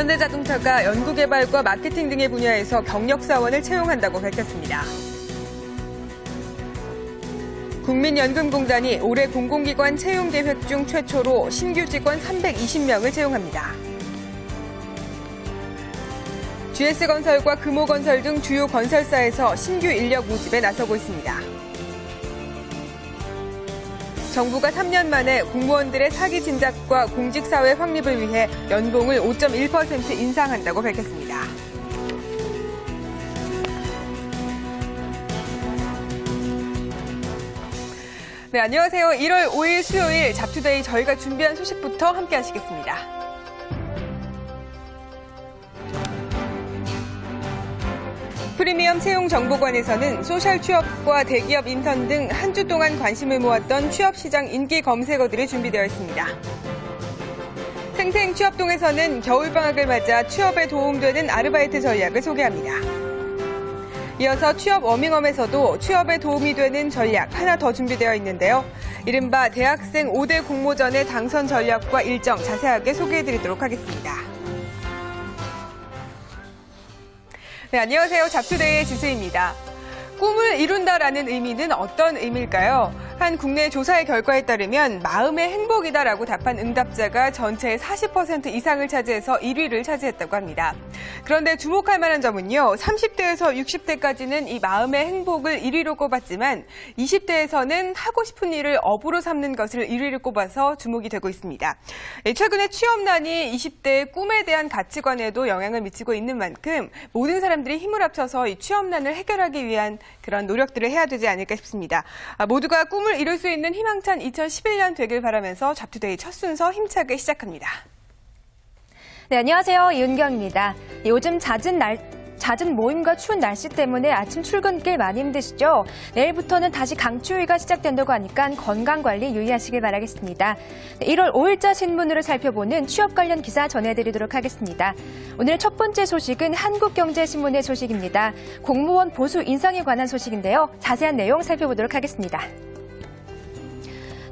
현대자동차가 연구개발과 마케팅 등의 분야에서 경력사원을 채용한다고 밝혔습니다. 국민연금공단이 올해 공공기관 채용 계획 중 최초로 신규 직원 320명을 채용합니다. GS건설과 금호건설 등 주요 건설사에서 신규 인력 모집에 나서고 있습니다. 정부가 3년 만에 공무원들의 사기 진작과 공직사회 확립을 위해 연봉을 5.1% 인상한다고 밝혔습니다. 네, 안녕하세요. 1월 5일 수요일 잡투데이 저희가 준비한 소식부터 함께 하시겠습니다. 프리미엄 채용정보관에서는 소셜 취업과 대기업 인턴 등 한 주 동안 관심을 모았던 취업시장 인기 검색어들이 준비되어 있습니다. 생생 취업동에서는 겨울방학을 맞아 취업에 도움되는 아르바이트 전략을 소개합니다. 이어서 취업 워밍업에서도 취업에 도움이 되는 전략 하나 더 준비되어 있는데요. 이른바 대학생 5대 공모전의 당선 전략과 일정 자세하게 소개해드리도록 하겠습니다. 네, 안녕하세요. 잡투데이의 지수입니다. 꿈을 이룬다라는 의미는 어떤 의미일까요? 한 국내 조사의 결과에 따르면 마음의 행복이다라고 답한 응답자가 전체의 40% 이상을 차지해서 1위를 차지했다고 합니다. 그런데 주목할 만한 점은요. 30대에서 60대까지는 이 마음의 행복을 1위로 꼽았지만 20대에서는 하고 싶은 일을 업으로 삼는 것을 1위를 꼽아서 주목이 되고 있습니다. 최근에 취업난이 20대의 꿈에 대한 가치관에도 영향을 미치고 있는 만큼 모든 사람들이 힘을 합쳐서 이 취업난을 해결하기 위한 그런 노력들을 해야 되지 않을까 싶습니다. 모두가 꿈을 이룰 수 있는 희망찬 2011년 되길 바라면서 잡투데이 첫 순서 힘차게 시작합니다. 네, 안녕하세요. 이은경입니다. 요즘 잦은 모임과 추운 날씨 때문에 아침 출근길 많이 힘드시죠? 내일부터는 다시 강추위가 시작된다고 하니까 건강관리 유의하시길 바라겠습니다. 1월 5일자 신문으로 살펴보는 취업 관련 기사 전해드리도록 하겠습니다. 오늘 첫 번째 소식은 한국경제신문의 소식입니다. 공무원 보수 인상에 관한 소식인데요. 자세한 내용 살펴보도록 하겠습니다.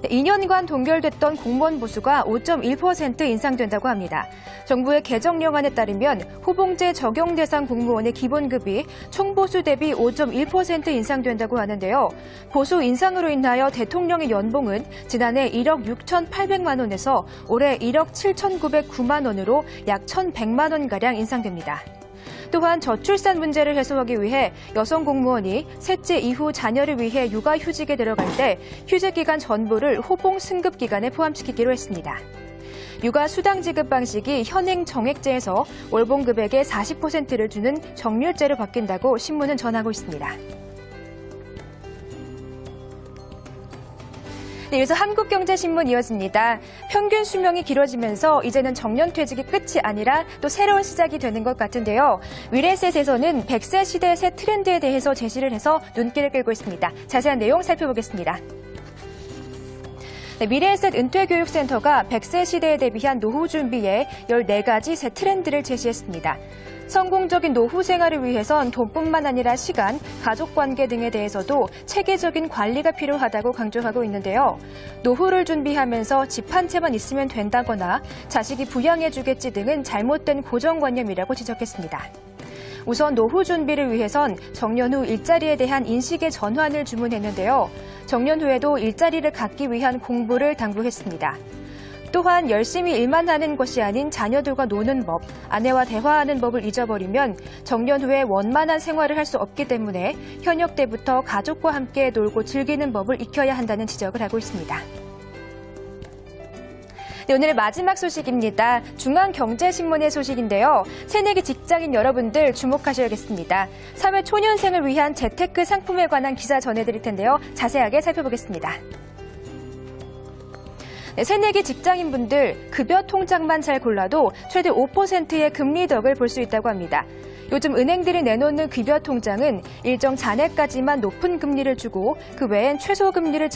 2년간 동결됐던 공무원 보수가 5.1% 인상된다고 합니다. 정부의 개정령안에 따르면 호봉제 적용 대상 공무원의 기본급이 총보수 대비 5.1% 인상된다고 하는데요. 보수 인상으로 인하여 대통령의 연봉은 지난해 1억 6,800만 원에서 올해 1억 7,909만 원으로 약 1,100만 원가량 인상됩니다. 또한 저출산 문제를 해소하기 위해 여성 공무원이 셋째 이후 자녀를 위해 육아휴직에 들어갈 때 휴직기간 전부를 호봉 승급기간에 포함시키기로 했습니다. 육아 수당 지급 방식이 현행 정액제에서 월봉 금액의 40%를 주는 정률제로 바뀐다고 신문은 전하고 있습니다. 네, 이어서 한국경제신문 이어집니다. 평균 수명이 길어지면서 이제는 정년퇴직이 끝이 아니라 또 새로운 시작이 되는 것 같은데요. 위례셋에서는 100세 시대의 새 트렌드에 대해서 제시를 해서 눈길을 끌고 있습니다. 자세한 내용 살펴보겠습니다. 네, 미래에셋 은퇴교육센터가 100세 시대에 대비한 노후 준비에 14가지 새 트렌드를 제시했습니다. 성공적인 노후 생활을 위해선 돈뿐만 아니라 시간, 가족관계 등에 대해서도 체계적인 관리가 필요하다고 강조하고 있는데요. 노후를 준비하면서 집 한 채만 있으면 된다거나 자식이 부양해주겠지 등은 잘못된 고정관념이라고 지적했습니다. 우선 노후 준비를 위해선 정년 후 일자리에 대한 인식의 전환을 주문했는데요. 정년 후에도 일자리를 갖기 위한 공부를 당부했습니다. 또한 열심히 일만 하는 것이 아닌 자녀들과 노는 법, 아내와 대화하는 법을 잊어버리면 정년 후에 원만한 생활을 할 수 없기 때문에 현역 때부터 가족과 함께 놀고 즐기는 법을 익혀야 한다는 지적을 하고 있습니다. 네, 오늘의 마지막 소식입니다. 중앙경제신문의 소식인데요. 새내기 직장인 여러분들 주목하셔야겠습니다. 사회초년생을 위한 재테크 상품에 관한 기사 전해드릴 텐데요. 자세하게 살펴보겠습니다. 네, 새내기 직장인분들 급여 통장만 잘 골라도 최대 5%의 금리 덕을 볼 수 있다고 합니다. 요즘 은행들이 내놓는 급여 통장은 일정 잔액까지만 높은 금리를 주고 그 외엔 최소 금리를